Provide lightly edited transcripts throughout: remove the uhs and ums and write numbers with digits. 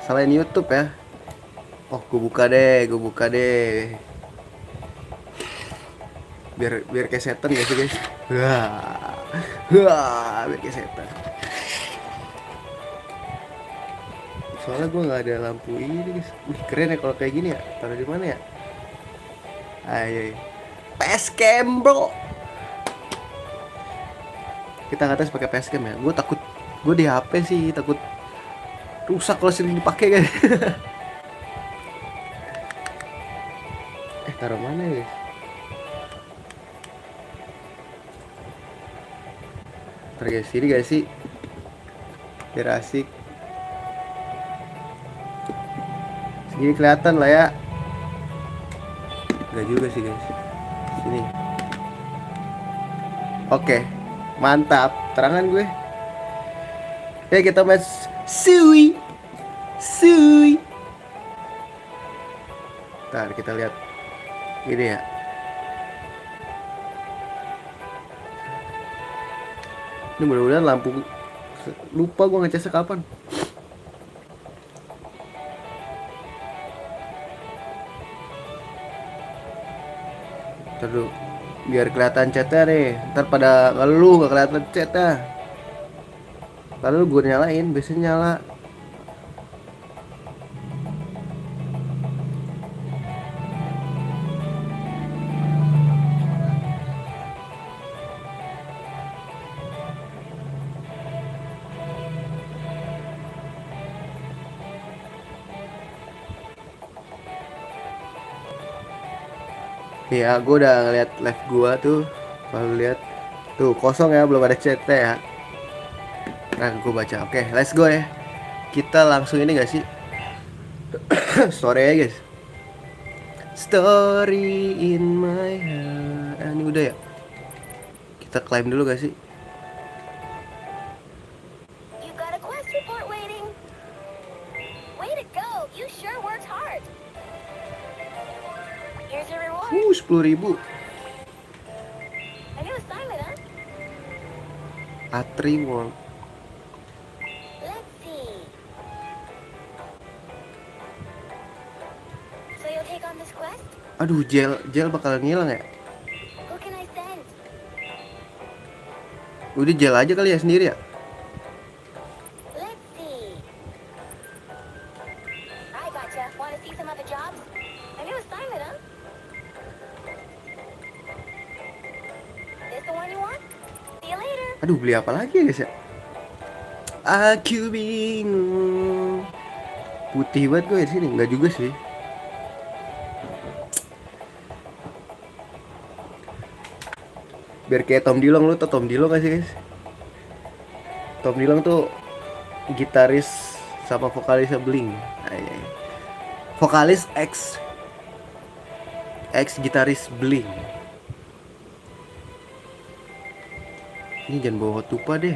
Selain YouTube ya. Oh, gue buka deh. Biar kayak setan gak sih guys? Wah, wah, biar kayak setan. Soalnya gue nggak ada lampu ini guys. Wih, keren ya kalau kayak gini ya. Taruh di mana ya? Ayo, facecam bro. Kita ke atas pakai facecam ya. Gue takut, gue di HP sih takut rusak kalau sering dipakai guys. Taruh mana ya guys? Ntar guys, sini guys sih. Biar asik. Segini kelihatan lah ya. Enggak juga sih guys. Sini. Oke. Mantap. Terangan gue. Ya kita main Sui. Sui. Ntar kita lihat. Ini ya. Ini mudah-mudahan lampu. Lupa gue ngecasnya kapan. Terus biar kelihatan chatnya nih. Ntar pada ngeluh gak kelihatan chatnya. Lalu gue nyalain, biasanya nyala. Ya, gue udah ngeliat live gue tuh. Kalau lihat tuh kosong ya, belum ada chatnya ya. Nah, gue baca. Oke, let's go ya. Kita langsung ini gak sih? Story aja guys. Story in my heart. Ini udah ya. Kita climb dulu gak sih? You've got a quest report waiting. Way to go. You sure worked hard. Here's your reward. 10.000. A new assignment, huh? Atri World. Let's see. So you'll take on this quest? Aduh, gel bakalan ngilang ya. Who can I send? Udah gel aja kali ya sendiri ya. Let's see. I gotcha. Want to see some other jobs? A new assignment, huh? This the one you want? See you later. Aduh, beli apa lagi ya guys ya? Aku bingung. Putih banget gue di sini, enggak juga sih. Biar kayak Tom Dillon, lu tau Tom Dillon gak sih guys? Tom Dillon tuh gitaris sama vokalisnya Blink. Vokalis ex gitaris Blink. Ini jangan bawa tupa deh.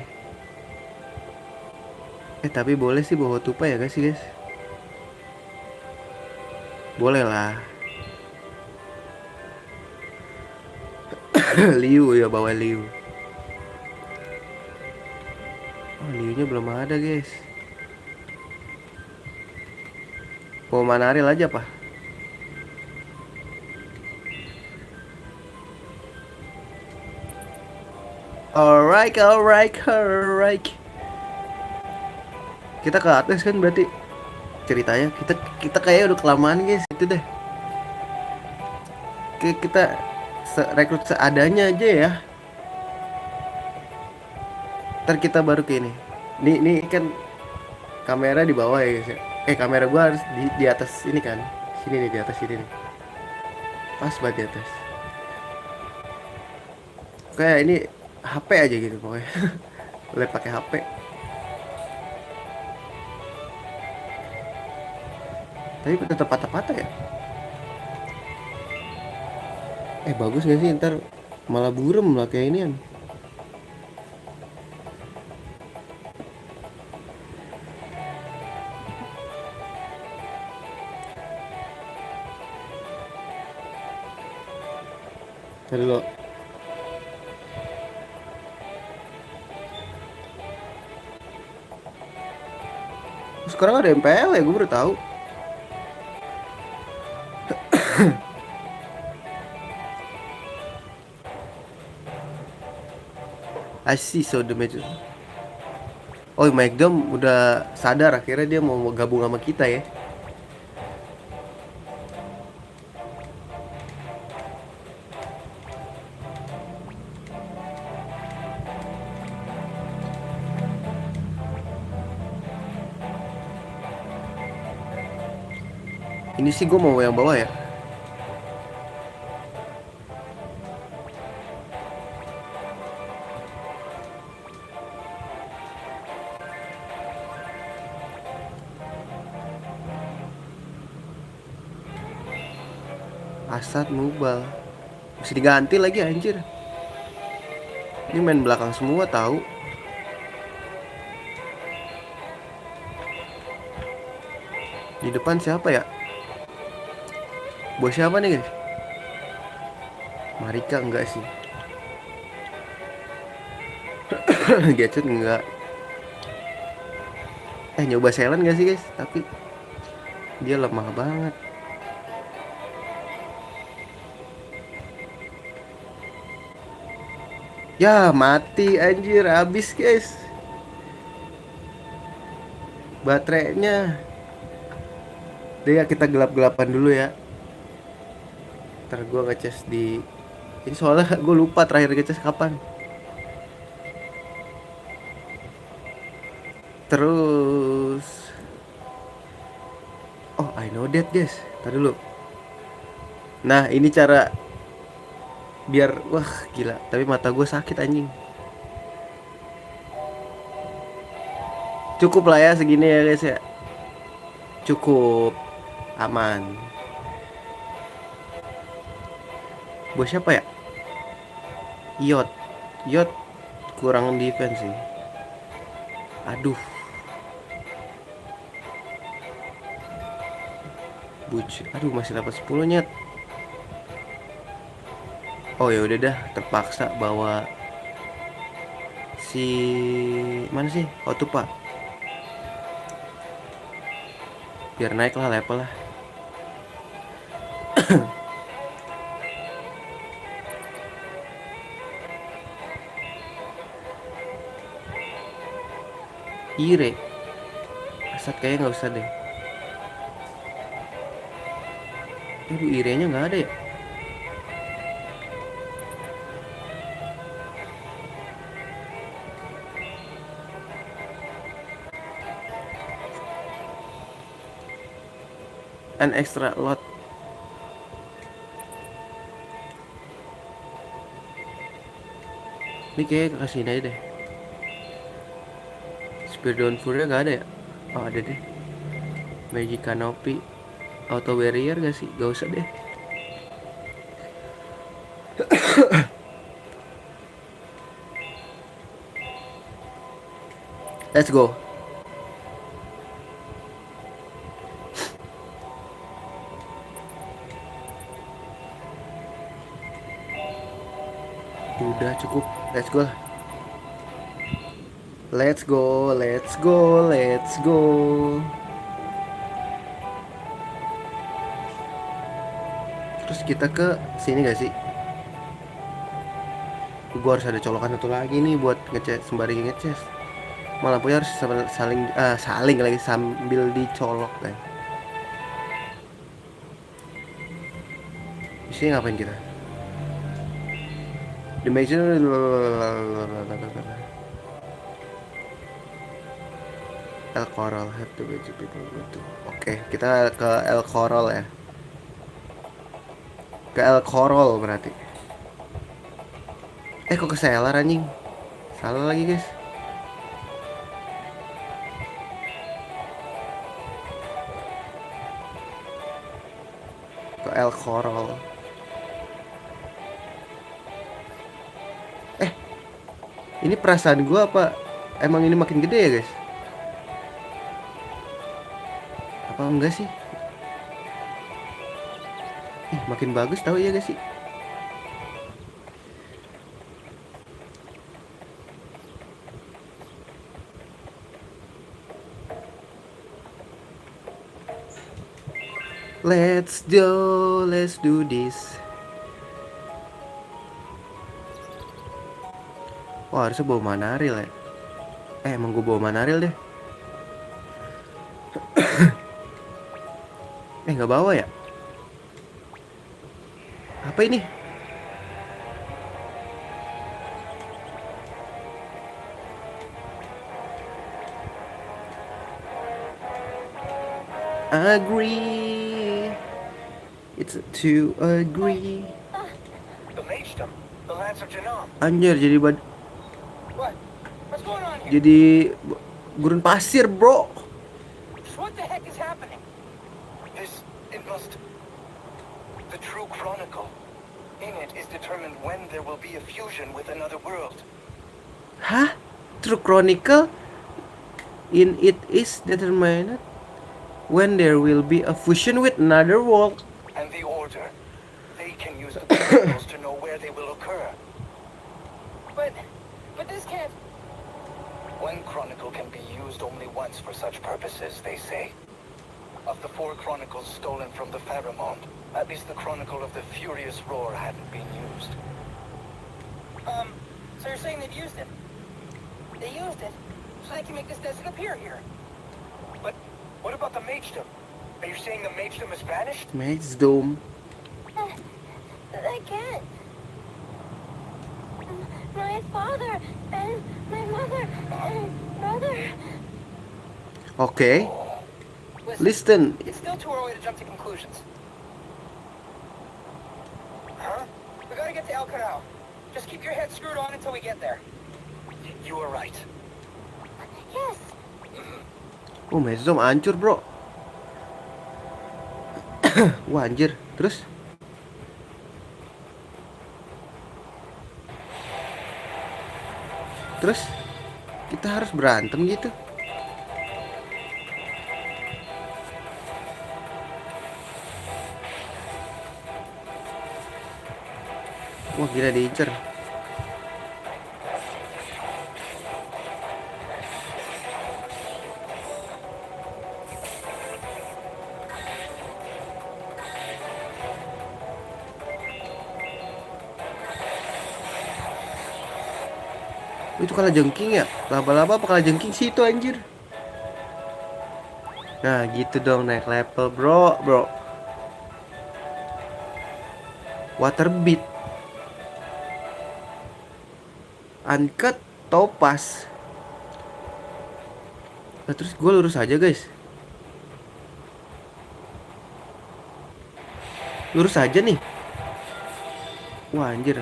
Tapi boleh sih bawa tupa ya guys sih guys. Boleh lah. Liu ya, bawa Liu. Oh, Liunya belum ada guys. Mau Manaril aja pak. Alright. Kita ke atas kan berarti ceritanya. Kita kayak udah kelamaan guys. Itu deh. Kita rekrut seadanya aja ya. Ntar kita baru ke ini. Ini kan kamera di bawah ya guys ya. Kamera gua harus di atas ini kan. Sini nih, di atas sini nih. Pas banget di atas. Kayak ini HP aja gitu pokoknya. Boleh pakai HP. Tapi tetap patah-patah ya. Bagus gak sih, ntar malah burem lah kayak inian. Tadi lo. sekarang ada MPL ya, gue baru tahu. I see, so the major. Oh, Mike Dom udah sadar akhirnya dia mau gabung sama kita ya. Ini sih gue mau yang bawah ya. Asad Mubal. Mesti diganti lagi anjir. Ini main belakang semua tahu. Di depan siapa ya? Bos siapa nih guys? Marika enggak sih. Gadget enggak. Nyoba Selen gak sih guys? Tapi dia lemah banget. Ya mati anjir, habis guys baterainya. Deh ya, kita gelap-gelapan dulu ya. Ntar gue ngecas di ini, soalnya gue lupa terakhir ngecas kapan. Terus oh I know that guys. Ntar dulu. Nah ini cara biar wah gila. Tapi mata gue sakit anjing. Cukup lah ya segini ya guys ya. Cukup aman. Bos siapa ya? Yot. Yot kurang defense sih. Aduh. Aduh masih dapat 10 nyet. Oh ya udah dah, terpaksa bawa si mana sih? Oh tuh Pak. Biar naik lah level lah. Ire. Asat kayaknya nggak usah deh. Aduh Irenya nggak ada ya. An extra lot. Ini kayak kasihin aja deh. Spear Down Fury gak ada ya? Oh ada deh. Magic Canopy. Auto Barrier gak sih? Gak usah deh. Let's go. Udah cukup. Let's go. Let's go, let's go, let's go. Terus kita ke sini gak sih? Gue harus ada colokan satu lagi nih buat ngecek sembari ngecek. Malah punya harus saling lagi sambil dicolok kan. Di sini ngapain kita? Dimension. El Coral have to be people gitu. Oke, kita ke El Coral ya. Ke El Coral berarti. Kok ke Selar anjing? Salah lagi guys. Ke El Coral. Ini perasaan gue apa? Emang ini makin gede ya guys? Apa enggak sih? Makin bagus tahu ya guys sih. Let's go, let's do this. Wah, harusnya bawa Manaril ya. Emang gue bawa Manaril deh. Nggak bawa ya? Apa ini? Agree. It's to agree. The Magelstone, the Lance of Genome. Anjir, jadi What? What's going on here? jadi gurun pasir, bro. What the heck is happening? It must... The true chronicle. In it is determined when there will be a fusion with another world. Hah? True Chronicle? In it is determined when there will be a fusion with another world. And the Order. They can use the chronicles to know where they will occur. But this can't... One chronicle can be used only once for such purposes, they say. Of the 4 chronicles stolen from the Pharamond, at least the chronicle of the Furious Roar hadn't been used. So you're saying they've used it? They used it, so they can make this desert appear here. But what about the Magelstone? Are you saying the Magelstone is vanished? Magelstone. They can't. My father and my mother and brother. Okay. Listen. It's still too early to jump to conclusions. Huh? We gotta get to El Corral. Just keep your head screwed on until we get there. You are right. Yes. Oh, Magelstone hancur, bro. Wah, anjir. Terus? Terus? Kita harus berantem gitu? Wah, gila diincer. Itu kalah jengking ya? Laba-laba apa kalah jengking sih itu anjir? Nah gitu dong, naik level bro. Water beat, uncut, topaz. Nah terus gue lurus aja guys. Lurus aja nih. Wah anjir.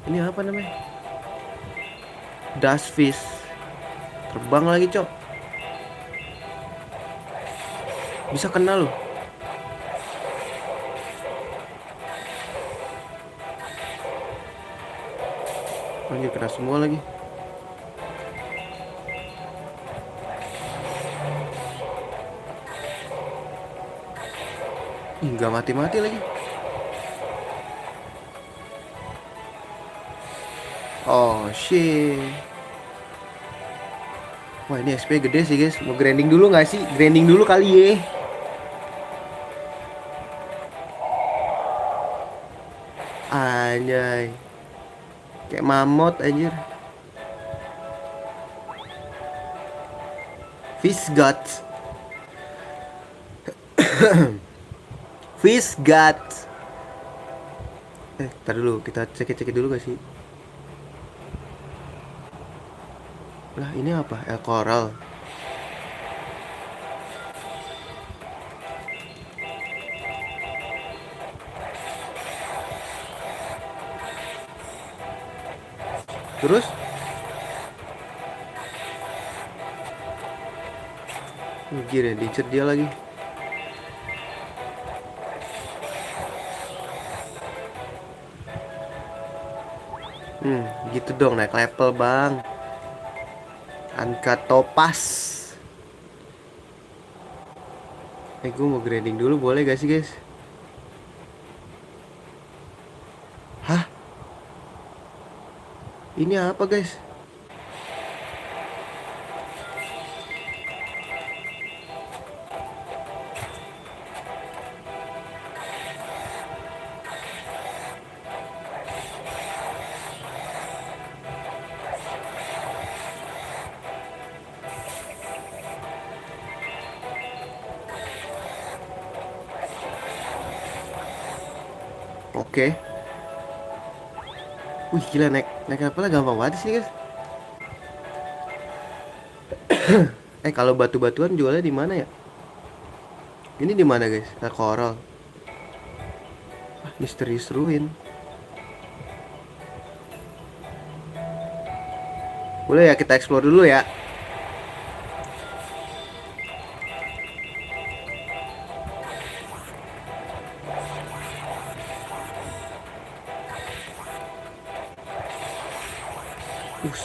Ini apa namanya? Dust fish. Terbang lagi cok. Bisa kena loh. Anjir kena semua lagi. Ih, nggak mati-mati lagi. Oh shit. Wah ini SP gede sih guys. Mau grinding dulu nggak sih? Grinding dulu kali ya. Anjay. Kayak mamut anjir. Fish guts. Fish guts. Ntar dulu, kita cek dulu gak sih? Lah ini apa? El Coral. Terus? Gila, diincer dia lagi. Gitu dong naik level bang. Angka topas. Gue mau grinding dulu boleh gak sih guys? Hah? Ini apa guys? Oke. Wih gila, naik levelnya gampang banget sih guys. Kalau batu-batuan jualnya di mana ya? Ini di mana guys? Coral. Misterius ruin. Boleh ya kita explore dulu ya.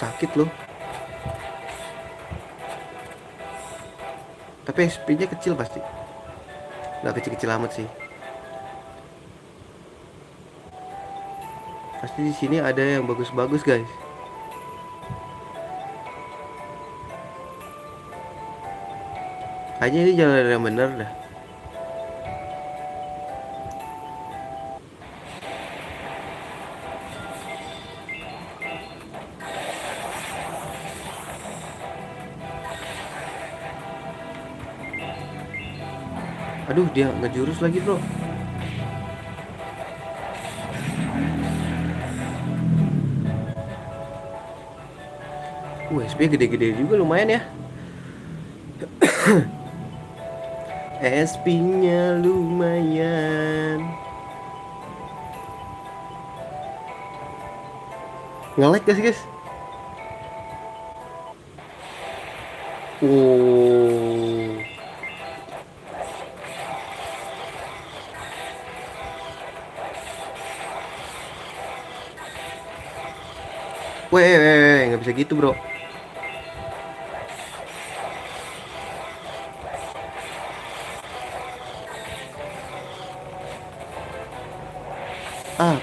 Sakit loh. Tapi SP-nya kecil pasti. Nggak kecil-kecil amat sih. Pasti di sini ada yang bagus-bagus guys. Kayaknya ini jalan yang bener dah. Aduh, dia ngejurus lagi bro. SP gede-gede juga lumayan ya. SP-nya lumayan. Nge-lag gak sih guys? Weh, nggak bisa gitu bro.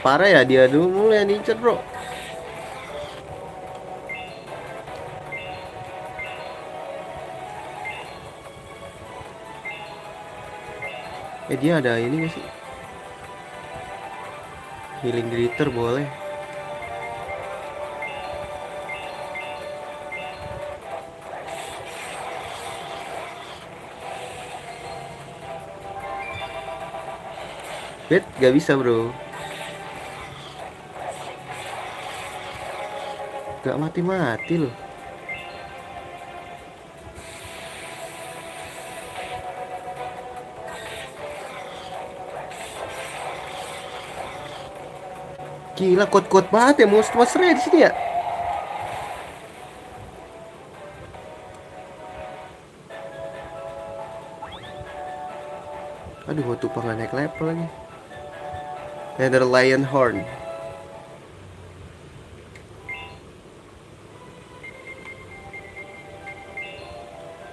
Parah ya, dia dulu yang diincer bro. Dia ada ini gak sih? Healing glitter boleh. Gak bisa bro. Gak mati-mati loh. Gila, kuat-kuat banget ya monster-monsternya di sini ya. Aduh, waktu pengen naik level lagi. Nether Lion Horn.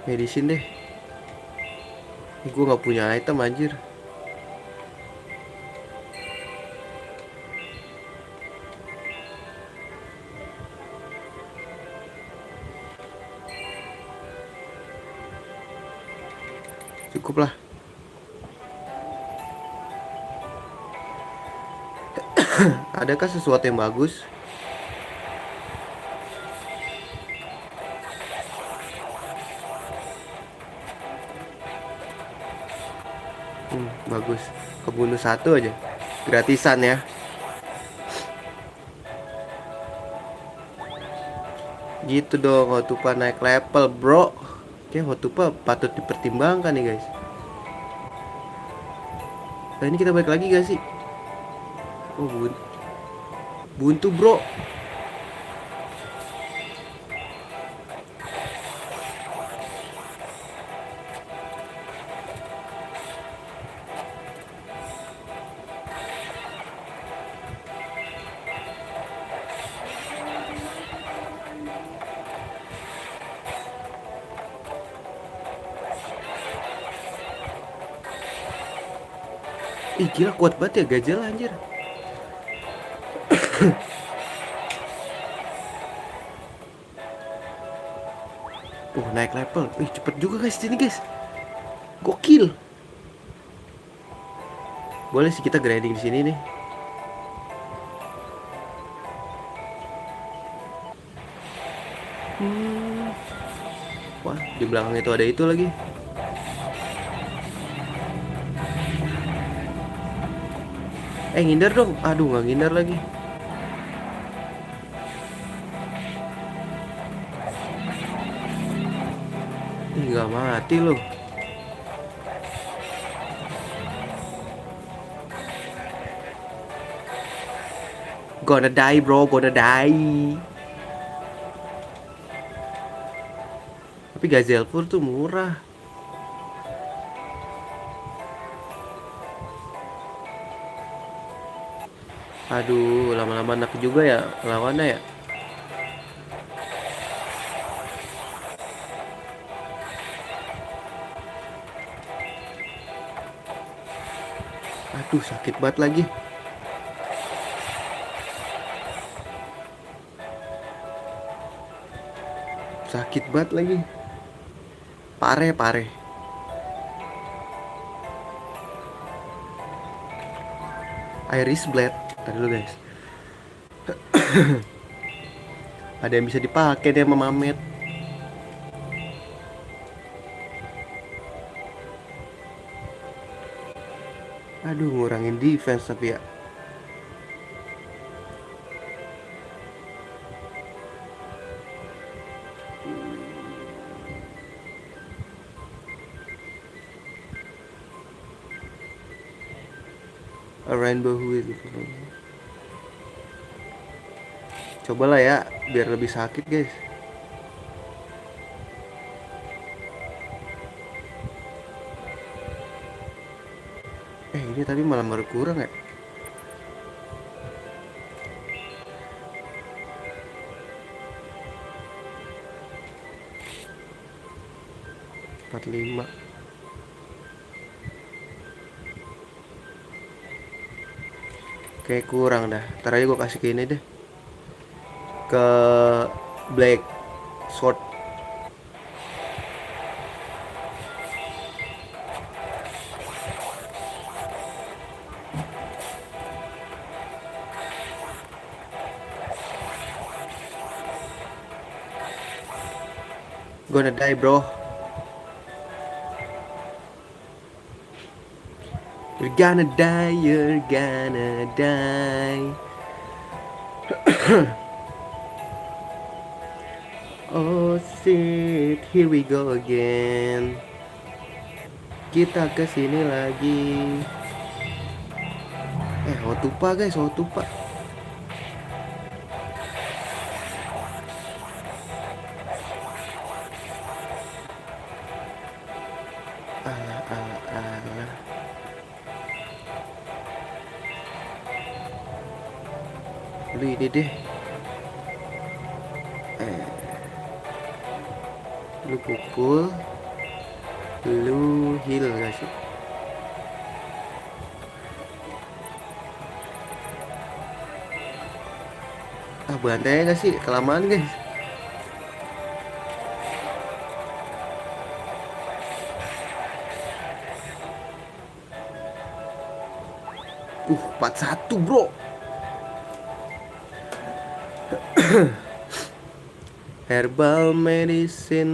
Medicine deh. Gue gak punya item anjir. Cukup lah. Adakah sesuatu yang bagus? Bagus. Kebunuh satu aja. Gratisan ya. Gitu dong, Hotupa naik level bro. Oke, Hotupa patut dipertimbangkan nih guys. Nah ini kita balik lagi gak sih? Oh buntu bro. Ih gila, kuat banget ya Gajel anjir. Naik level. Cepet juga guys sini guys. Gokil. Boleh sih kita grinding di sini nih. Wah, di belakang itu ada itu lagi. Ngindar dong. Aduh, nggak ngindar lagi. Ih, nggak mati loh. Gonna die bro, gonna die. Tapi Gazelpur tuh murah. Aduh, lama-lama enak juga ya lawannya ya. Aduh, sakit banget lagi. Sakit banget lagi. Pare, pare. Iris Blade. Tadi dulu guys. Ada yang bisa dipakai deh sama Mamet. Aduh, ngurangin defense tapi ya. A rainbow wheel. Cobalah ya, biar lebih sakit guys. Ini tapi malah berkurang ya. Empat lima. Kayak kurang dah. Ntar aja gue kasih ke ini deh. Ke Black Sword. Gonna die bro. You're gonna die, you're gonna die. Oh shit, here we go again. Kita kesini lagi. Hotupa guys, Hotupa. Alah. Lu ini deh. Lu pukul. Lu heal gak sih? Bantai gak sih? Kelamaan guys. Uh, 41 bro. Herbal medicine.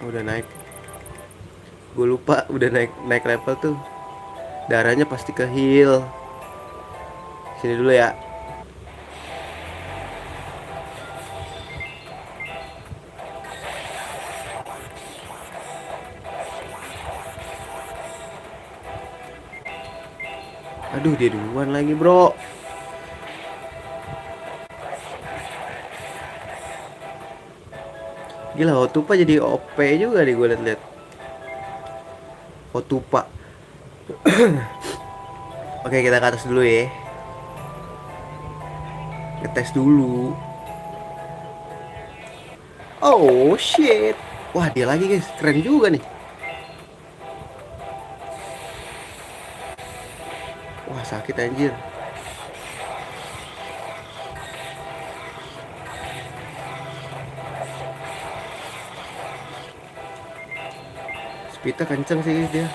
Udah naik. Gue lupa udah naik level tuh. Darahnya pasti ke heal. Sini dulu ya. Aduh, dia duluan lagi bro. Gila, Hotupa jadi OP juga nih gue liat-liat. Hotupa. Oke, kita ke atas dulu ya. Ngetes dulu. Oh shit. Wah, dia lagi guys, keren juga nih. Wah, sakit anjir. Speednya kenceng sih guys dia.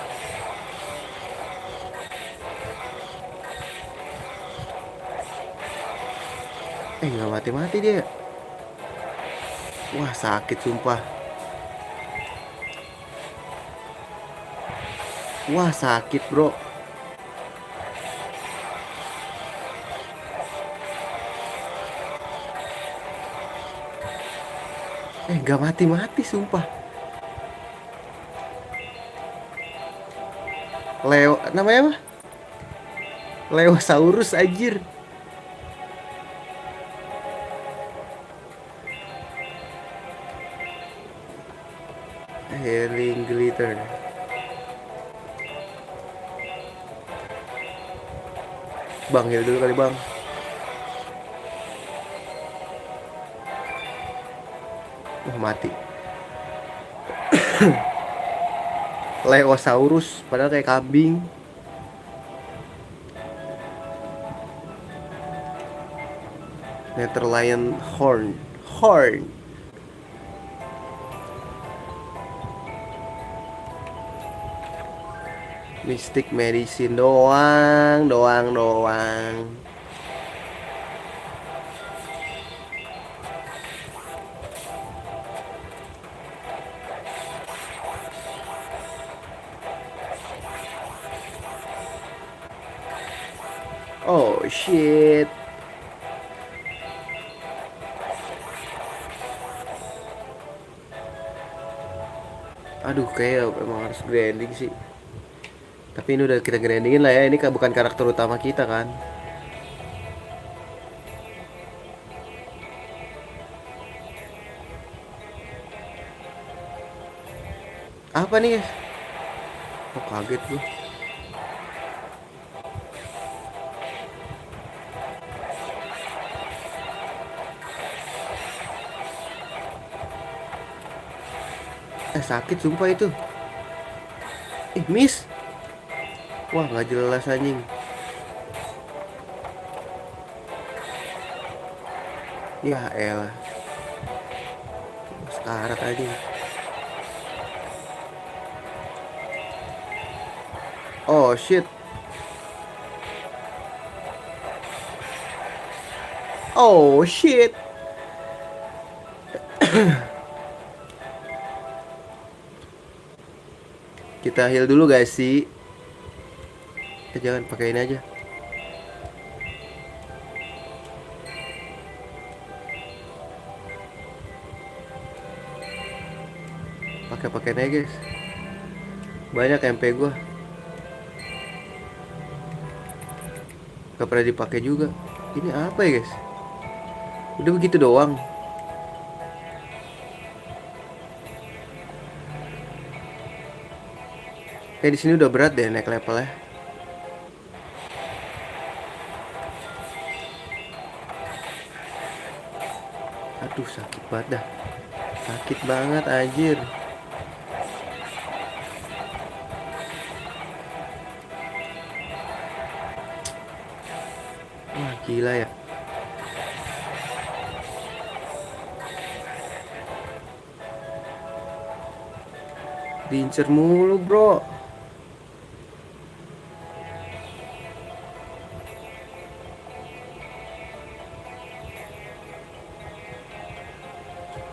Nggak mati-mati dia. Wah sakit sumpah. Wah sakit bro. Gak mati-mati sumpah. Leo namanya apa? Leosaurus anjir. Healing glitter. Bang, heal dulu kali bang. Mati. Leosaurus padahal kayak kambing. Netherlion horn. Mystic medicine doang. Oh shit. Aduh kayak emang harus grinding sih. Tapi ini udah kita grindingin lah ya. Ini bukan karakter utama kita kan. Apa nih guys? Oh kaget gue. Sakit sumpah itu. Miss. Wah nggak jelas anjing. Ya elah. Sekarat aja. Oh shit. Oh shit. Kita heal dulu guys sih. Jangan pakai ini aja. Pakai aja guys. Banyak MP gua. Gak pernah dipakai juga. Ini apa ya guys? Udah begitu doang. Kayak di sini udah berat deh naik levelnya. Aduh sakit banget dah. Sakit banget anjir. Wah gila ya. Diincer mulu bro.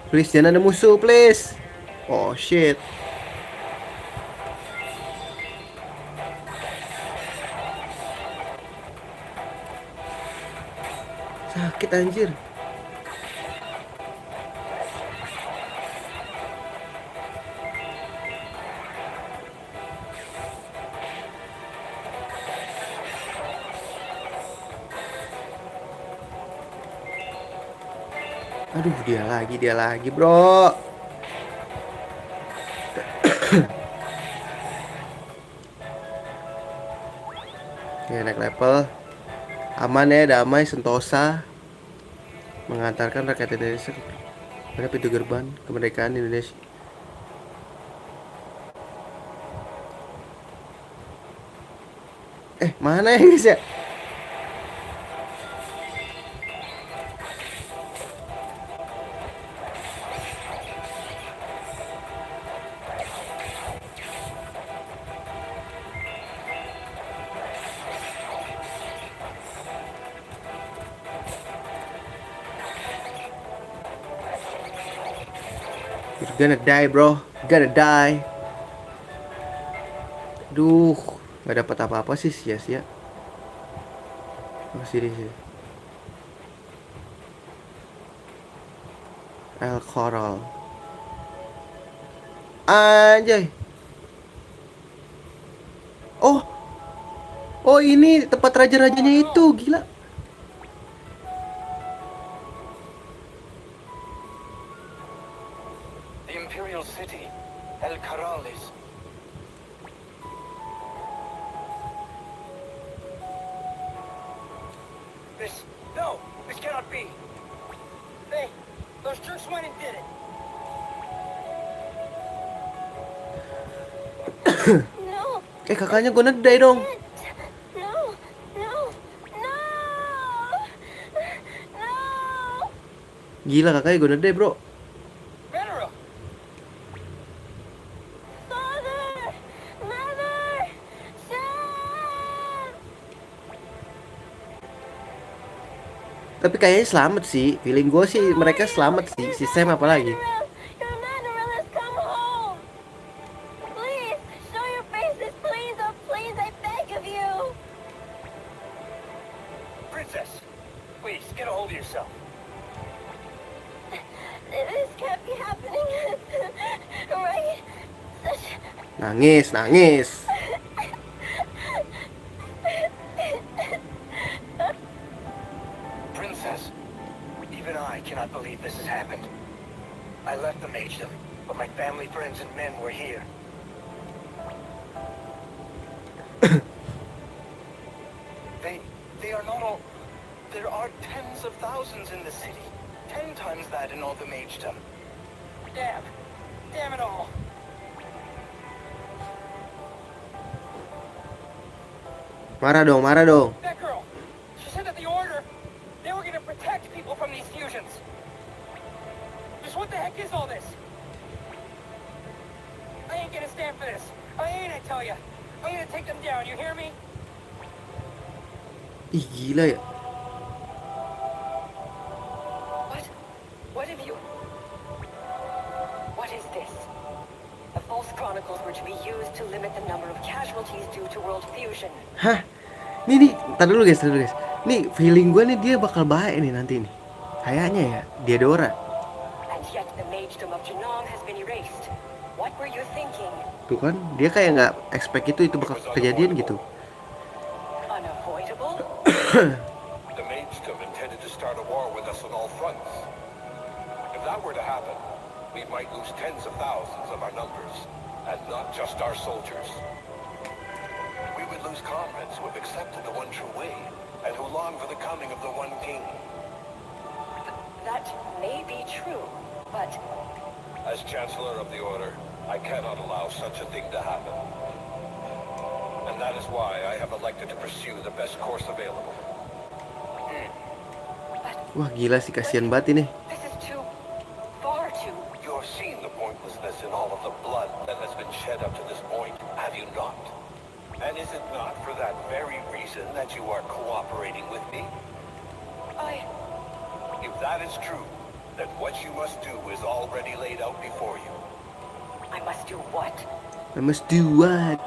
Please jangan ada musuh please. Oh shit. Sakit anjir. Aduh dia lagi bro. Ya naik level. Aman ya, damai, sentosa. Mengantarkan rakyat Indonesia pada pintu gerbang kemerdekaan Indonesia. Mana ya guys ya? You're gonna die bro, you're gonna die. Duh, nggak dapat apa-apa sih, sia-sia. Masih di sini. El Coral. Anjay. Oh, oh ini tempat raja-rajanya itu, gila. The Imperial City, El Corrales. This cannot be. Hey, those jerks went and did it. No. Kakaknya gonna die dong. No. No. No. No. Gila, kakaknya gonna die bro. Venera! Father. Mother. Sam. Tapi kayaknya selamat sih. Feeling gue sih mereka selamat sih. Si Sam apalagi. Your Mandarin has come home. Please, show your faces, please, oh please, I beg of you. Princess, please, get a hold of yourself. This can't be happening. Right? Nangis, nangis. Princess, even I cannot believe this has happened. I left the magedom, but my family, friends, and men were here. They are not all... There are tens of thousands in the city. 10 times that in all the magedom. Damn it all. Marah dong, marah dong. That girl, she said that the Order, they were gonna protect people from these fusions. Just what the heck is all this? I ain't gonna stand for this. I ain't, I tell ya. I'm gonna take them down, you hear me? Ih, gila ya. What have you... What is this? The false chronicles were to be used to limit the number of casualties due to world fusion. Hah? Nih, tar dulu guys. Nih, feeling gue nih dia bakal bahaya nih nanti nih. Kayaknya ya, Diadora. And yet the magedom of Genome has been erased. What were you thinking? Tuh kan, dia kayak nggak expect itu bakal kejadian gitu. Unavoidable? The magedom intended to start a war with us on all fronts. If that were to happen, we might lose tens of thousands of our numbers, and not just our soldiers. We would lose comrades who have accepted the one true way, and who long for the coming of the one king. That may be true, but... As Chancellor of the Order, I cannot allow such a thing to happen. And that is why I have elected to pursue the best course available. Wah, gila sih, kasihan banget ini. This is far too... You've seen the pointlessness in all of the blood that has been shed up to this point, have you not? And is it not for that very reason that you are cooperating with me? If that is true, then what you must do is already laid out before you. I must do what? I must do what?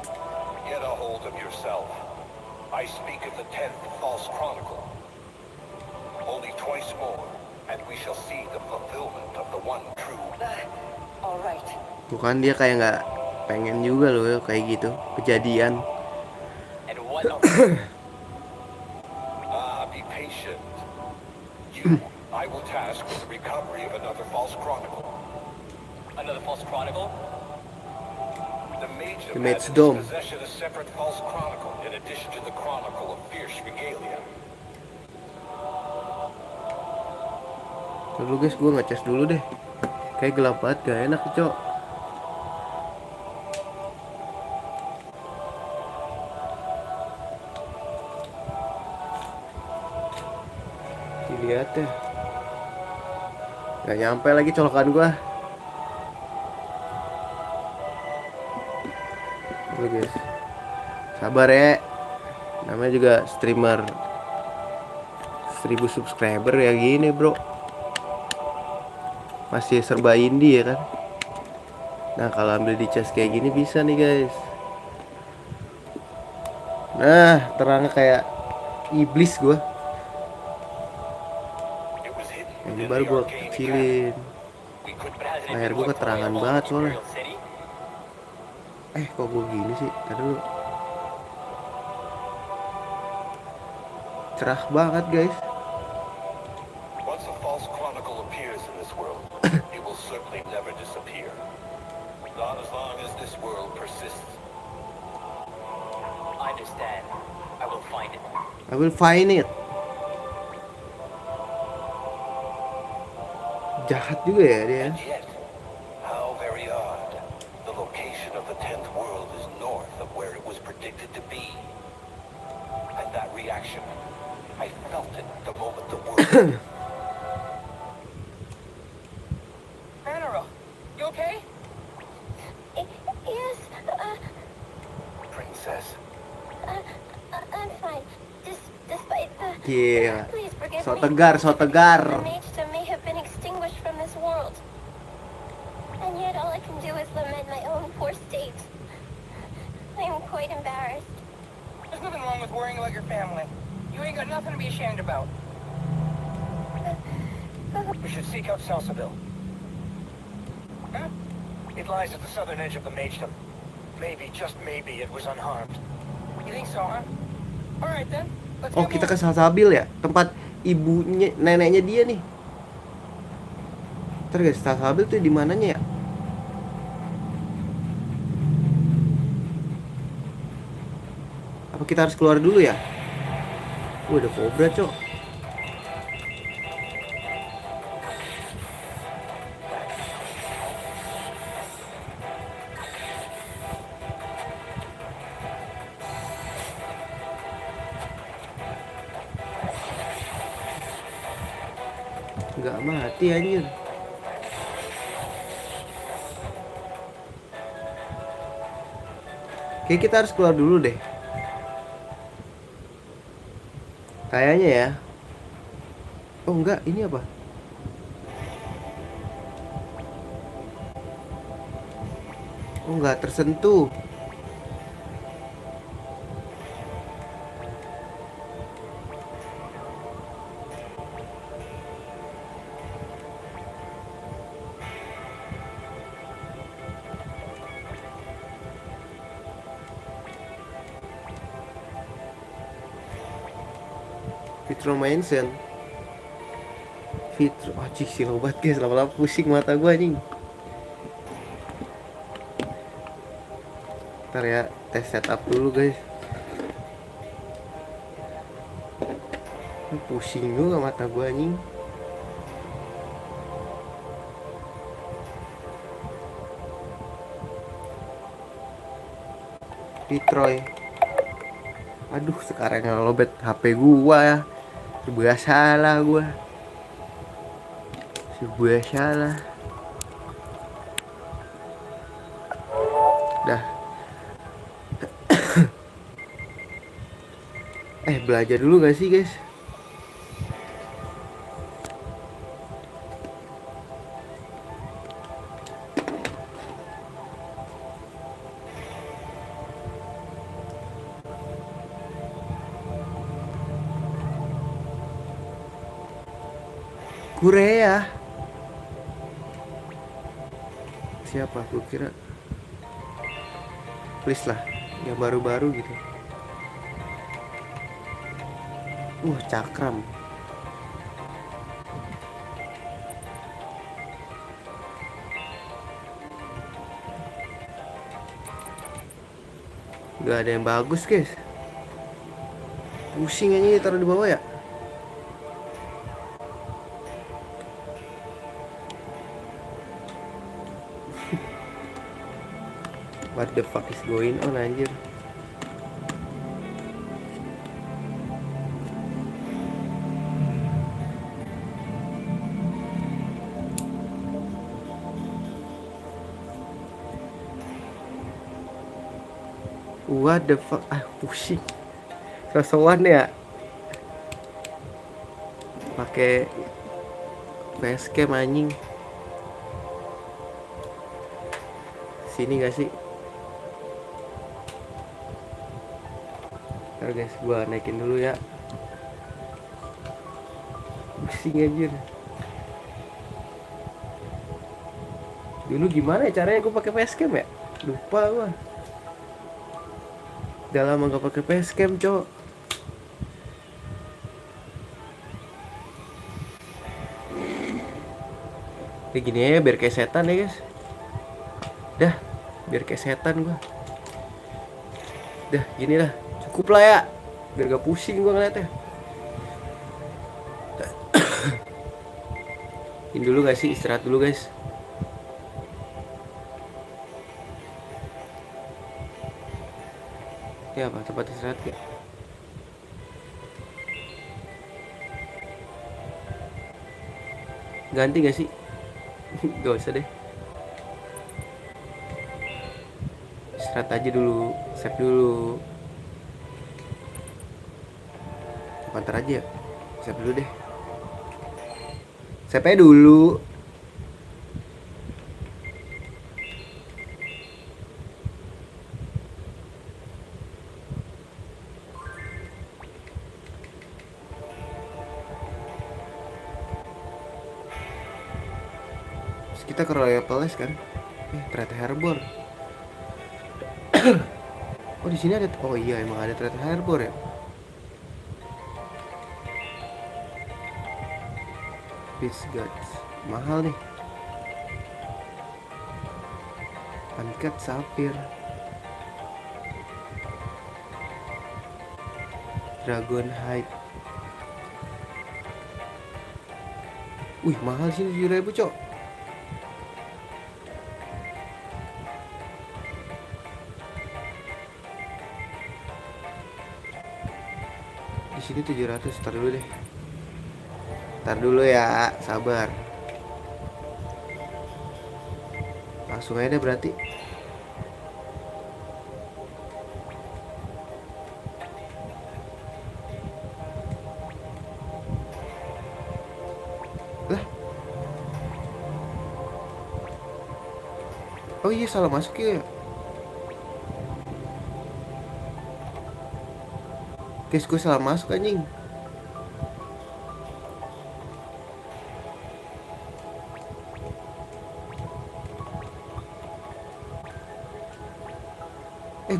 Get a hold of yourself. I speak of the 10th false chronicle. Only twice more, and we shall see the fulfillment of the one true. All right. Tuh kan dia kayak nggak pengen juga loh ya, kayak gitu kejadian. And what Be patient. You, I will task with the recovery of another false chronicle. Another false chronicle? The magedom The has in Magedom. its possession a separate false chronicle, in addition to the chronicle of fierce regalia. Dulu guys, gue ngecas dulu deh. Kayak gelap banget, gak enak cok. Dilihat deh. Gak nyampe lagi colokan gue. Tuh guys, sabar ya. Namanya juga streamer 1000 subscriber ya gini bro. Masih serba indie ya kan. Nah, kalau ambil di chest kayak gini bisa nih, guys. Nah, terangnya kayak iblis gua. It was hidden Ini within baru the gua arcane academy. kecilin. We couldn't but hasn't it Layar been gua looked for by keterangan along banget with soalnya. Imperial City? Kok gua gini sih? Tadi dulu. Cerah banget, guys. Once a false chronicle appears in this world, it will certainly never disappear. Not as long as this world persists. I understand. I will find it. I will find it. Jahat juga ya dia. And yet, how very odd. The location of the 10th world is north of where it was predicted to be. And that reaction, I felt it the moment the world... Anaro, you okay? Yes, Princess, I'm fine. Despite the... Gila. Please forgive So me. tegar, so tegar. The Magedom may have been extinguished from this world. And yet all I can do is lament my own poor state. I am quite embarrassed. There's nothing wrong with worrying about your family. You ain't got nothing to be ashamed about. We should seek out Salsaville. Huh? It lies at the southern edge of the Magedom. Maybe, just maybe, it was unharmed. You think so, huh? Alright then. Let's Oh, get kita ke moving. Salsabil ya? Tempat ibunya, neneknya dia nih. Ntar guys, Salsabil tuh di mananya ya? Apa kita harus keluar dulu ya? Ada kobra, cok. Nggak mati anjir. Oke, kita harus keluar dulu deh. Kayaknya ya. Oh enggak, ini apa? Oh enggak tersentuh. Vitro Mansion. Vitro, cik silau banget guys, lama-lama pusing mata gua anjing. Ntar ya, tes setup dulu guys. Pusing juga mata gua anjing. Detroit. Aduh, sekarang ngelobet HP gua ya. Serba salah gua. Serba salah. Dah. Belajar dulu gak sih guys? Korea. Siapa? Gue kira. Please lah, yang baru-baru gitu. Cakram. Gak ada yang bagus guys. Pusing aja taruh di bawah ya. What the fuck is going on anjir? What the fuck? Pusing. Sosokan ya. Pakai facecam anjing. sini gak sih? Ntar guys, gua naikin dulu ya. Pusing anjir. Dulu gimana ya caranya gue pakai facecam ya? Lupa gua. Udah lama gak pakai facecam, cok. Kayak gini aja biar kayak setan ya guys. Dah, biar kayak setan gua. Dah, gini lah. Cukup lah ya. Biar gak pusing gua ngeliatnya. Ini dulu gak sih? Istirahat dulu guys. Ya apa? Tempat istirahat ya? Ganti gak sih? Gak usah deh. Istirahat aja dulu. Save dulu. Pantar aja ya. Save dulu deh. Save aja dulu. Terus kita ke Royal Palace kan? Ternyata Harbor. Oh di sini ada. Oh iya emang ada ternyata Harbor ya. Peace Guards. Mahal nih. Uncut Sapphire. Dragon Hide. Wih mahal sih 7.000 cok. Di sini 700. Tar dulu deh. Tar dulu ya, sabar. Langsung aja deh berarti. Lah. Oh iya salah masuk ya. Guys, gue salah masuk anjing.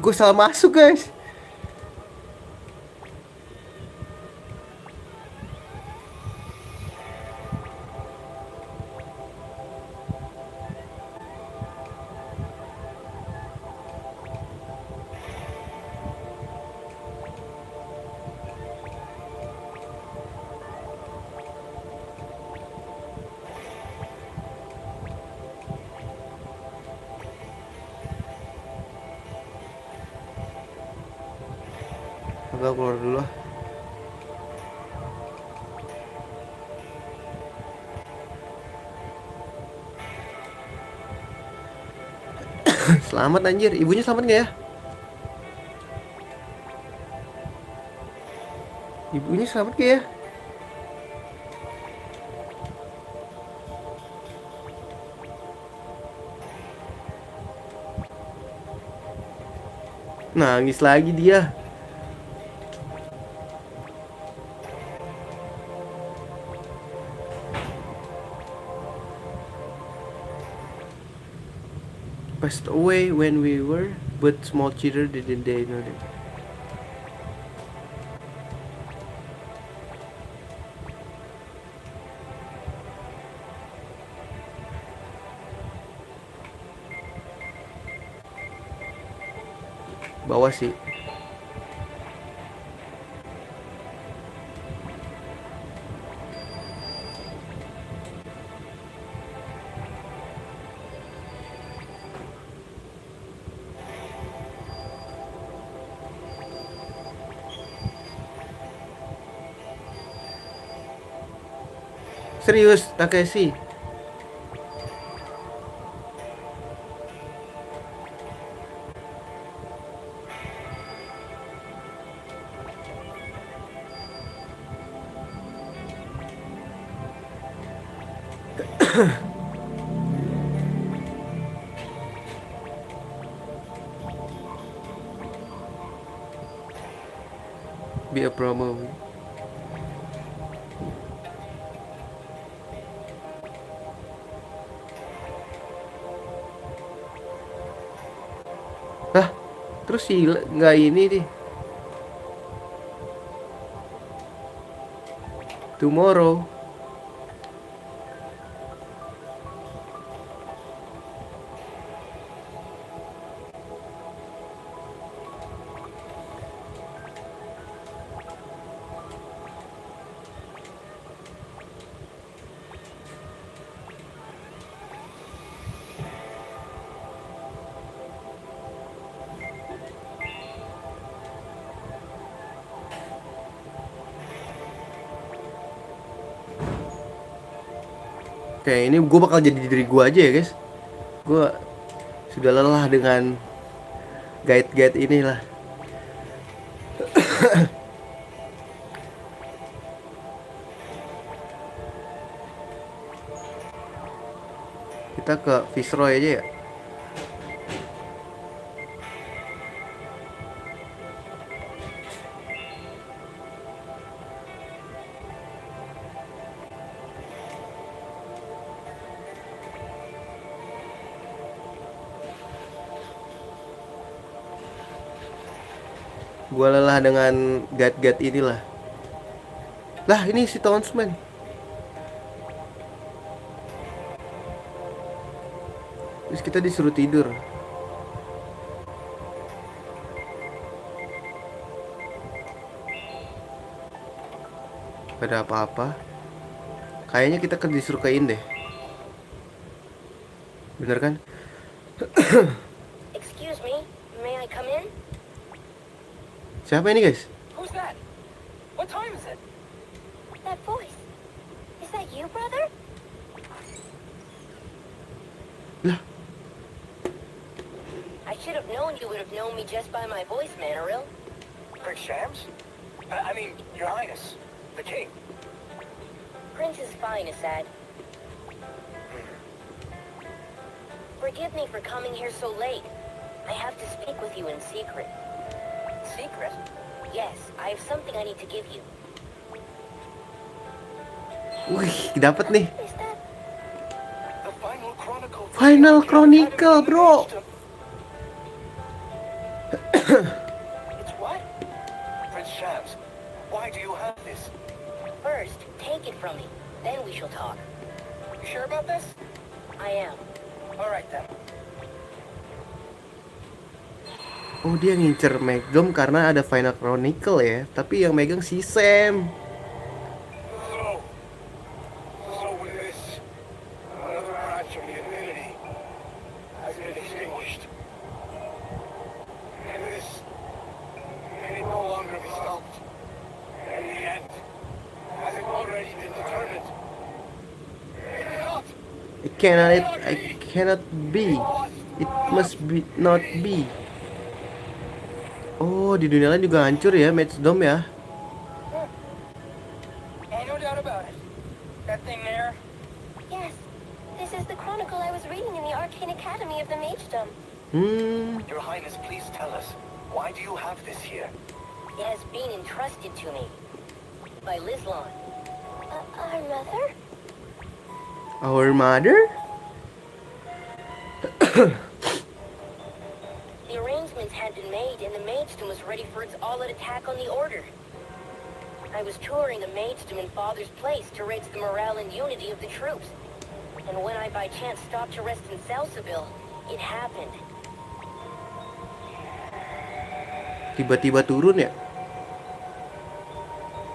Gue salah masuk guys. Agak keluar dulu lah. Selamat anjir, ibunya selamat gak ya? Ibunya selamat gak ya? Nangis lagi dia. Passed away when we were but small children, didn't they know that? Bawah sih. Serius, Takeshi. be a promo. Lah, terus sih nggak ini nih. Tomorrow. Oke, ini gue bakal jadi diri gue aja ya guys. Gue sudah lelah dengan guide-guide inilah. Kita ke Viceroy aja ya. Gua lelah dengan guide-guide inilah. Lah, ini si Townsman. Terus kita disuruh tidur. Gak ada apa-apa. Kayaknya kita disuruh ke in deh. Bener kan? Excuse me, may I come in? Siapa ini guys? Who's that? What time is it? That voice. Is that you, brother? Lah, I should have known you would have known me just by my voice, Manaril. Prince Shams? I mean, Your Highness, the King. Prince is fine, Assad. Forgive me for coming here so late. I have to speak with you in secret. Secret? Yes, I have something I need to give you. wih, dapet nih. Is that... The Final Chronicle. Final Chronicle, bro. It's what? Prince Shams, why do you have this? First, take it from me. Then we shall talk. You sure about this? I am. All right then. Oh, dia ngincer Magnum karena ada Final Chronicle ya. Tapi yang megang si Sam. So with this, another branch of the Infinity has been extinguished. And this, can it no longer be stopped? And the end, has it already been determined? It cannot. I cannot be. It must be not be. Oh, di dunia lain juga hancur ya, Matchdom ya. Ain't no doubt about it. That thing there, Yes, this is the chronicle I was reading in the Arcane Academy of the Magedom. Your Highness, please tell us, why do you have this here? It has been entrusted to me by Lizlon. Our mother? Our mother? The arrangements had been made and the Magedom was ready for its all-out attack on the Order. I was touring a Magedom in Father's place to raise the morale and unity of the troops. And when I by chance stopped to rest in Salsabil, it happened. Tiba-tiba turun ya?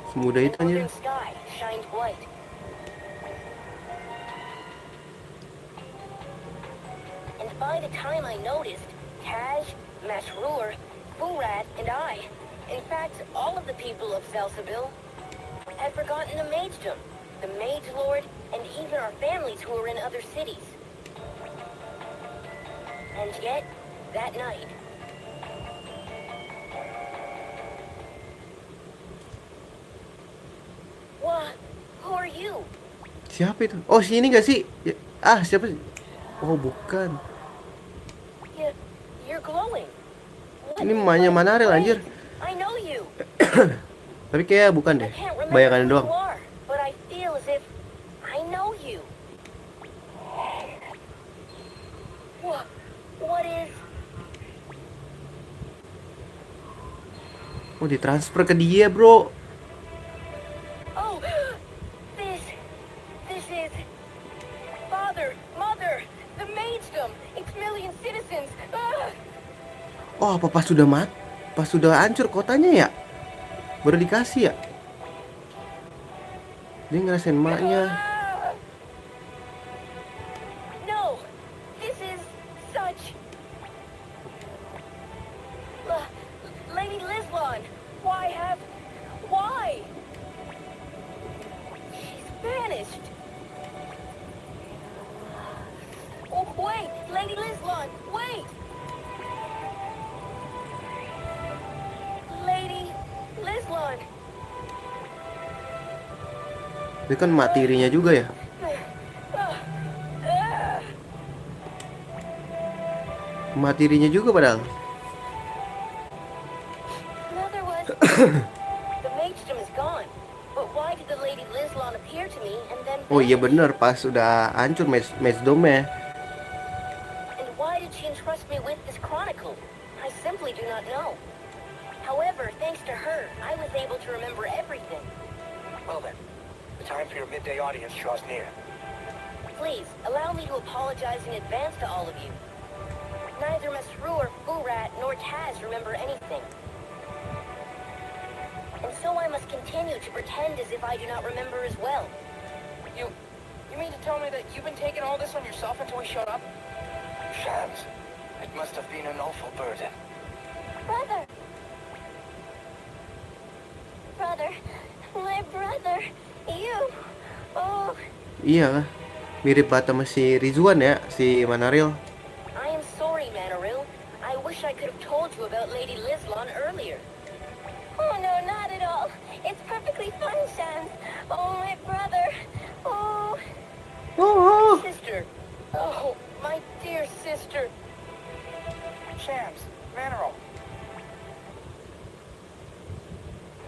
Semudah itu The anjir. northern sky shined white. And by the time I noticed, Taj, Masrur, Furad, and I, in fact, all of the people of Salsabil, had forgotten the Magedom, the Mage Lord, and even our families who were in other cities. And yet, that night, Wah, who are you? Siapa itu? Oh, si ini gak sih? Ya, siapa sih? Oh, bukan. You're glowing. What- Ini emaknya Manaril, anjir. I know you. Tapi kayak bukan I deh. can't remember Bayangannya who doang. you are, but I feel as if I know you. What is... Oh, ditransfer ke dia, bro. Oh, this is... Father, Mother, the Maidstone, it's million citizens. Ah! Oh, apa pas sudah pas sudah hancur kotanya ya? Baru dikasih ya? Dia ngerasain maknya. Ah! No, this is such... Lady Lislon, why? She's vanished. Oh, wait, Lady Lislon, wait! Lady Lislon. Dia kan mak tirinya juga ya? Mak tirinya juga padahal. Mother was... The Maidstone is gone. But why did the Lady Lislon appear to me and then Oh iya vanish? bener, pas sudah hancur Maidstone-nya. And why did she entrust me with this chronicle? I simply do not know. However, thanks to her, I was able to remember everything. Well then, the time for your midday audience draws near. Please, allow me to apologize in advance to all of you. Neither Masrur, Furat, nor Taz remember anything. And so I must continue to pretend as if I do not remember as well. You mean to tell me that you've been taking all this on yourself until we showed up? Shams, it must have been an awful burden. Brother! Brother! My brother! You! Oh, Iya, mirip banget sama si Rizwan ya, si Manaril. I am sorry, Manaril. I wish I could have told you about Lady Lislon earlier. oh no, not at all. It's perfectly fine, Shams. Oh, my brother. Oh, Oh, Sister. Oh, my dear sister. Shams, Manneral.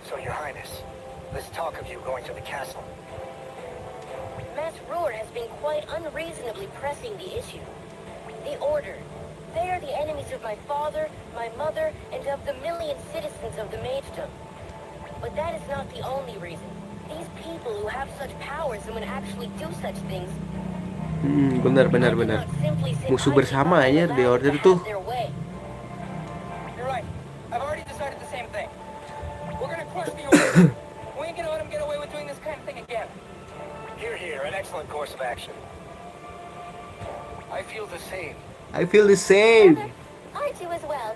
So, Your Highness, this talk of you going to the castle. Masrur has been quite unreasonably pressing the issue. The Order. They are the enemies of my father, my mother, and of the million citizens of the Maidstone. But that is not the only reason. These people who have such powers and would actually do such things... benar. I cannot simply sit Musuh idly bersama by and ya allow di them Order to tuh. have their way. You're right. I've already decided the same thing. We're gonna crush the Order. We ain't gonna let them get away with doing this kind of thing again. Here, an excellent course of action. I feel the same. I feel the same. brother. I do as well.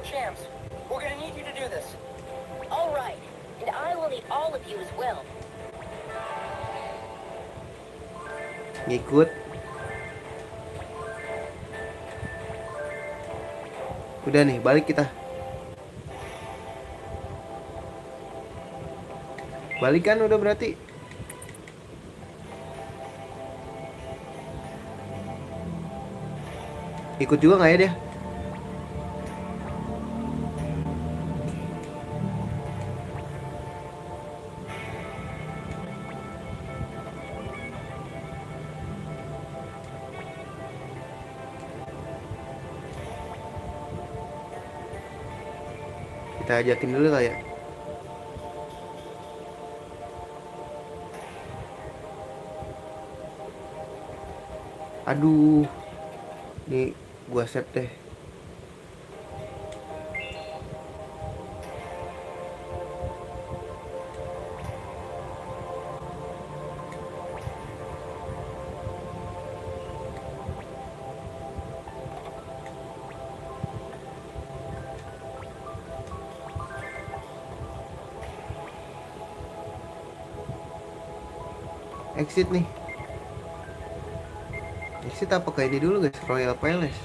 Shams, we're gonna need you to do this. All right, and I will need all of you as well. Ngikut. Udah nih, balik kita. Balik kan udah berarti. Ikut juga nggak ya dia? Kita ajakin dulu kali ya. Aduh. Nih gua save deh. Exit nih. Exit apa kayak ini dulu guys, Royal Palace.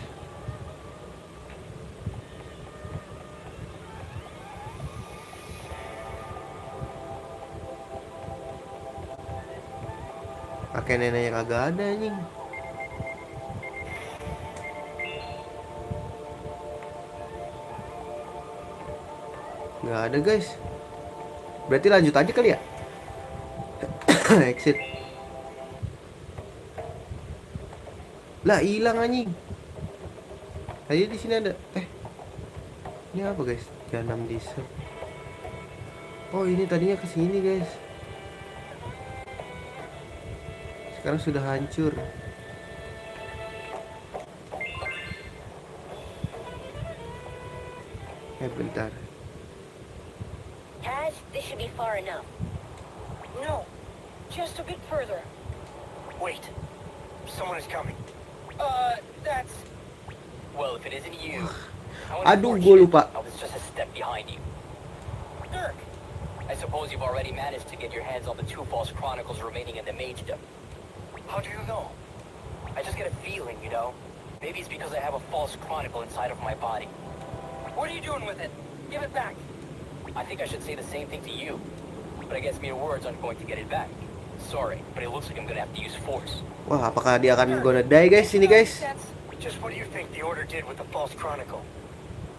Pakai neneknya kagak ada anjing. Nggak ada guys. Berarti lanjut aja kali ya. Exit. Lah hilang anjing. Tadi di sini ada. Ini apa guys? Ganam diesel. Oh ini tadinya ke sini guys. Sekarang sudah hancur. Bentar. Taj, this should be far enough. No, just a bit further. Wait, someone is coming. That's... Well, if it isn't you, how Aduh, unfortunate. gue lupa. I was just a step behind you. Dirk. I suppose you've already managed to get your hands on the 2 false chronicles remaining in the Magedom. How do you know? I just get a feeling, you know? Maybe it's because I have a false chronicle inside of my body. What are you doing with it? Give it back. I think I should say the same thing to you. But I guess mere words aren't going to get it back. Sorry, but it looks like I'm gonna have to use force. Wah, apakah dia akan gonna die guys ini guys? Just what do you think the Order did with the False Chronicle?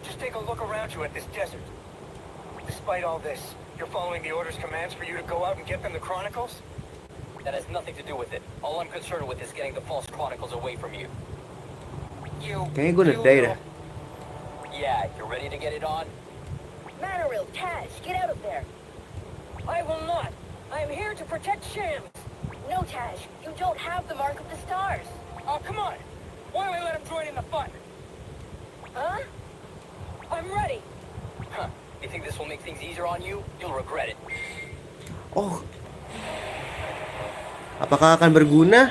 Just take a look around you at this desert. Despite all this, you're following the Order's commands for you to go out and get them the Chronicles? That has nothing to do with it. All I'm concerned with is getting the false chronicles away from you. Kayaknya gue udah die dah. Yeah, you're ready to get it on? Manaril, Taj, get out of there. I will not. I am here to protect Shams. No, Taj, you don't have the Mark of the Stars. Oh, come on. Why don't we let him join in the fun? Huh? I'm ready. Huh. You think this will make things easier on you? You'll regret it. Oh. Apakah akan berguna?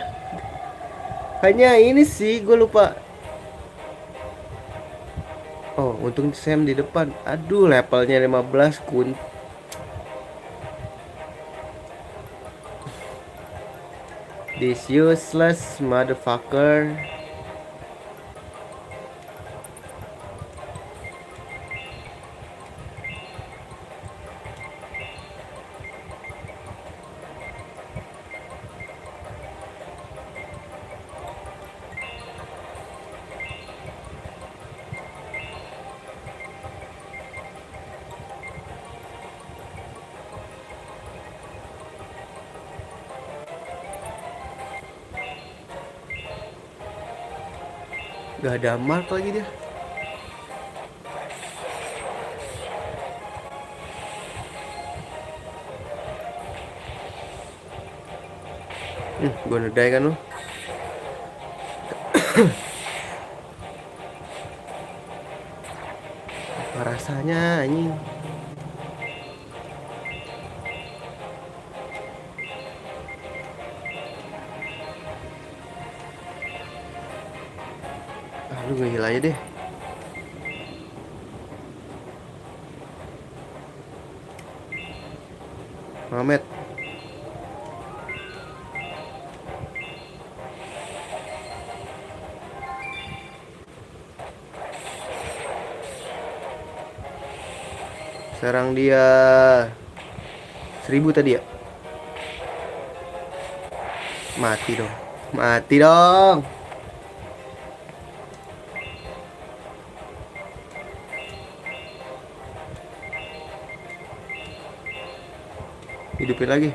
Hanya ini sih, gue lupa. Oh, untung Sam di depan. Aduh, levelnya 15 kun. This useless motherfucker. Gak ada mark lagi dia. Gue nedai kan lu. Apa rasanya anjing? Lu ngehil aja deh. Mamet. Serang dia. 1000 tadi ya. Mati dong. Mati dong. Hidupin lagi.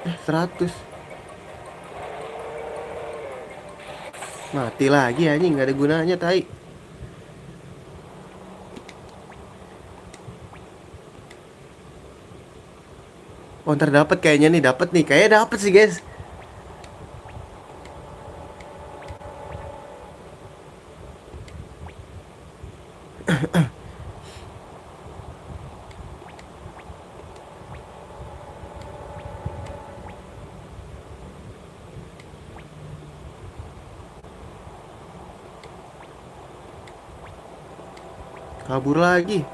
Eh, 100. Mati lagi anjing, nggak ada gunanya tai. Oh, ntar dapat kayaknya nih, dapat nih. Kayaknya dapat sih, guys. Kabur lagi.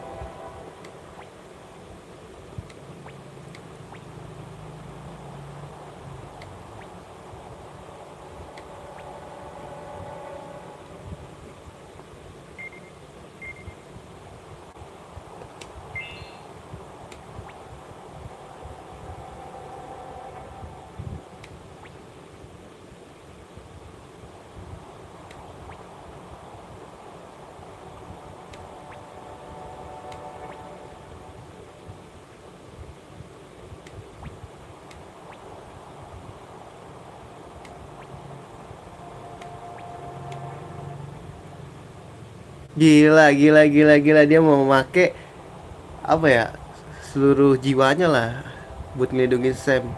Gila, gila, gila, gila, dia mau make apa ya? Seluruh jiwanya lah buat ngelindungin Sam.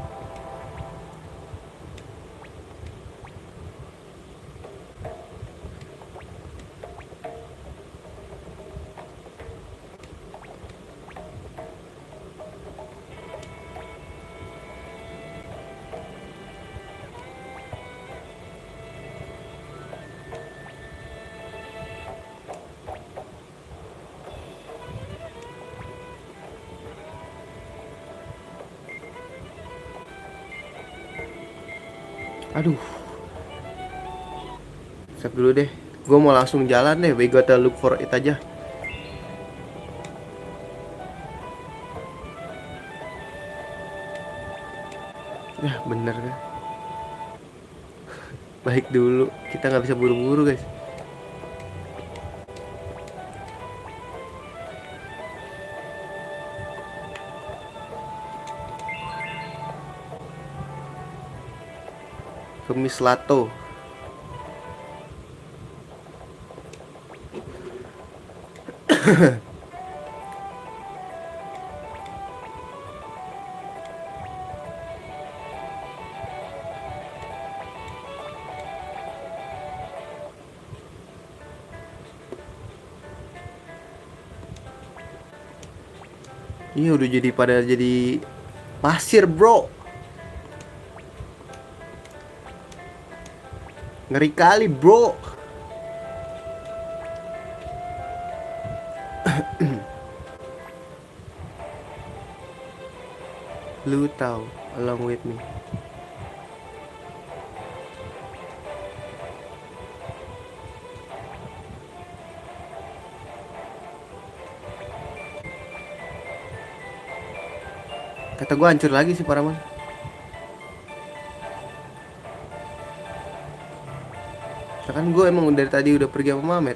Aduh, save dulu deh. Gue mau langsung jalan deh. We gotta look for it aja. Ya bener kan. Baik dulu. Kita nggak bisa buru-buru guys. Kemis Lato. Ini udah jadi pada jadi pasir, bro. Ngeri kali, bro. Lu tahu, along with me. Kata gue hancur lagi sih Paraman. Kan gue emang dari tadi udah pergi sama Mamet.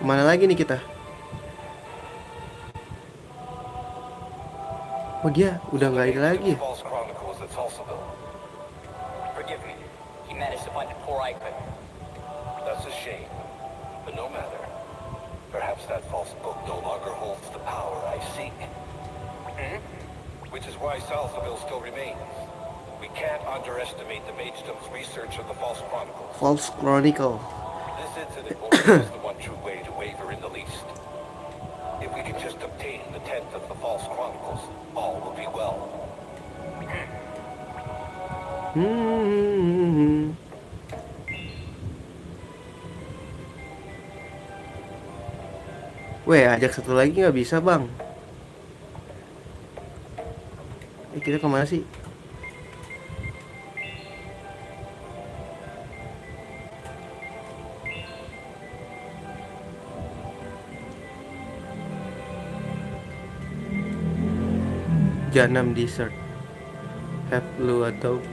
Kemana lagi nih kita? Oh dia udah nggak ada lagi. False Chronicles at Salsaville. Forgive me. He managed to find the core I couldn't. That's a shame. But no matter. Perhaps that false book no longer holds the power I seek. Which is why Salsaville still remains. We can't underestimate the Magedom's research of the False Chronicles. False Chronicle. This incident will give us the one true way to waver in the least. If we can just obtain the 10th of the False Chronicles, all will be well. Weh, ajak satu lagi nggak bisa bang? Kita kemana sih? Janam Desert. Have lu atau?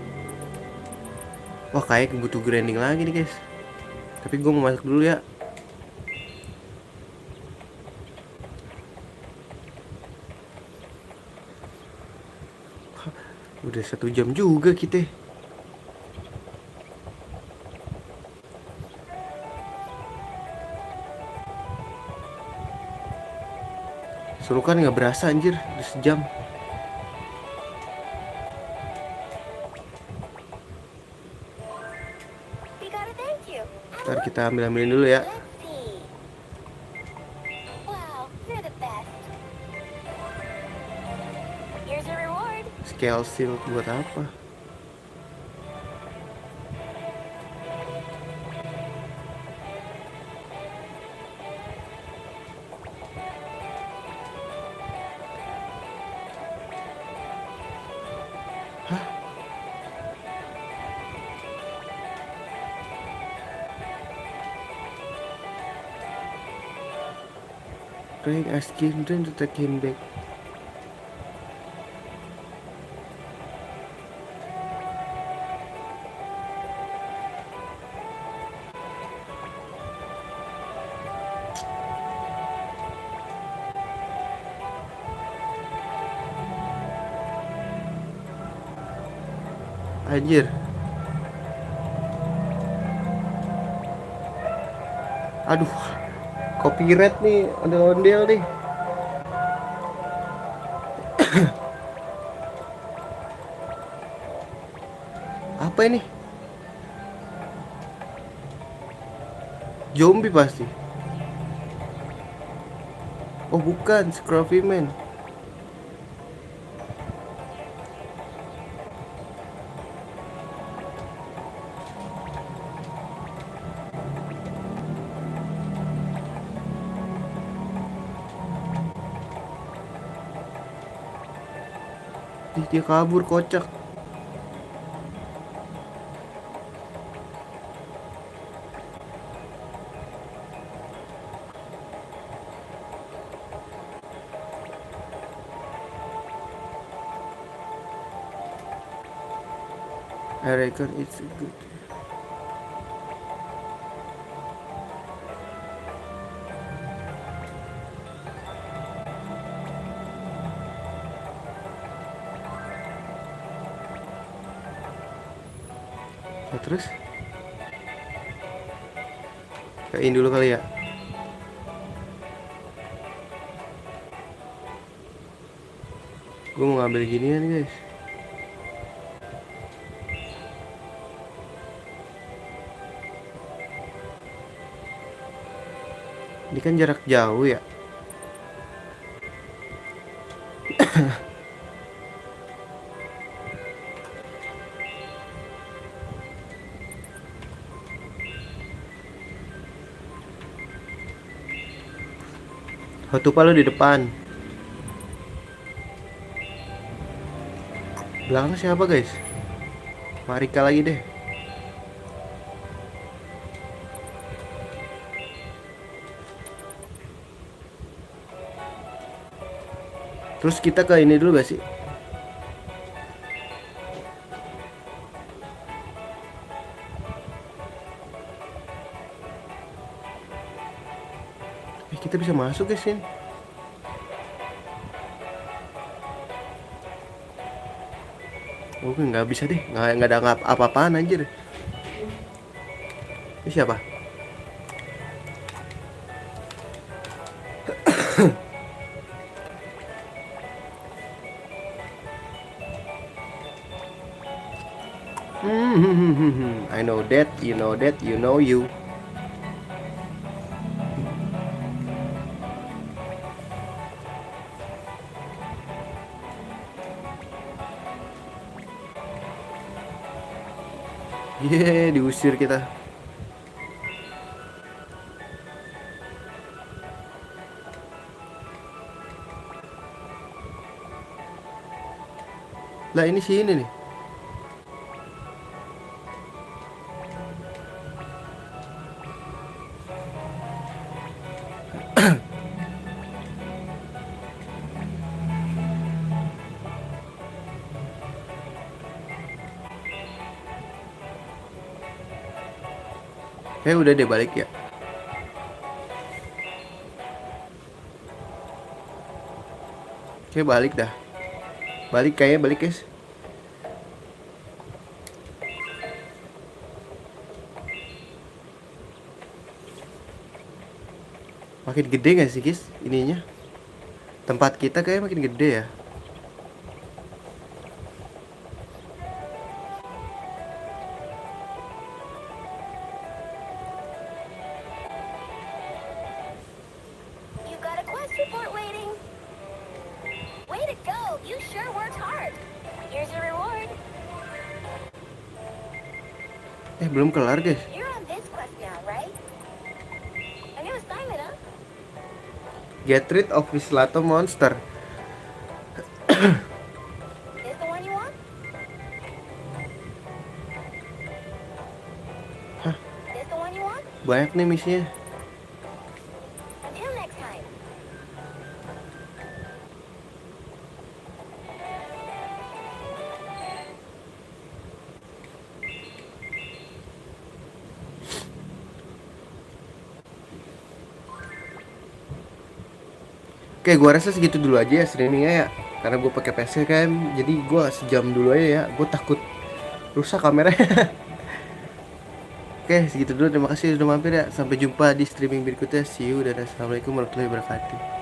Wah kayak butuh grinding lagi nih guys. Tapi gue mau masuk dulu ya. Udah 1 jam juga kita. Suruh kan nggak berasa anjir, udah sejam. We gotta thank you. Ntar kita ambilin dulu ya. Let's see. Wow, you're the best. Here's your reward. Scale steel buat apa? Craig asking them to take him back. Anjir. Aduh. Copyright nih, ondel-ondel nih. Apa ini? Zombie pasti. Oh bukan, Scruffy Man. Dia kabur, kocak. I reckon it's good. Nah, terus kain dulu kali ya. Gue mau ngambil ginian guys. Ini kan jarak jauh ya. Hotupa lu di depan. Belakang siapa guys? Marika lagi deh. Terus kita ke ini dulu gak sih? Kita bisa masuk guys ini. Oh nggak bisa deh, nggak ada apa-apaan anjir. Ini siapa? I know that, you know that, you know you. Diusir kita. Lah ini sini nih. Udah deh balik ya. Balik dah. Balik kayaknya balik guys. Makin gede gak sih guys ininya? Tempat kita kayaknya makin gede ya. You got a quest report waiting. Way to go! You sure worked hard. Here's your reward. Belum kelar guys. You're on this quest now, right? A new assignment, huh? Get rid of Vislato monster. This the one you want? Hah? This the one you want? Banyak nih misinya. Until next time. Oke, gua rasa segitu dulu aja ya streamingnya ya. Karena gue pakai PC kan, jadi gua sejam dulu aja ya. Gue takut rusak kameranya. Oke, segitu dulu. Terima kasih sudah mampir ya. Sampai jumpa di streaming berikutnya. See you dan assalamualaikum warahmatullahi wabarakatuh.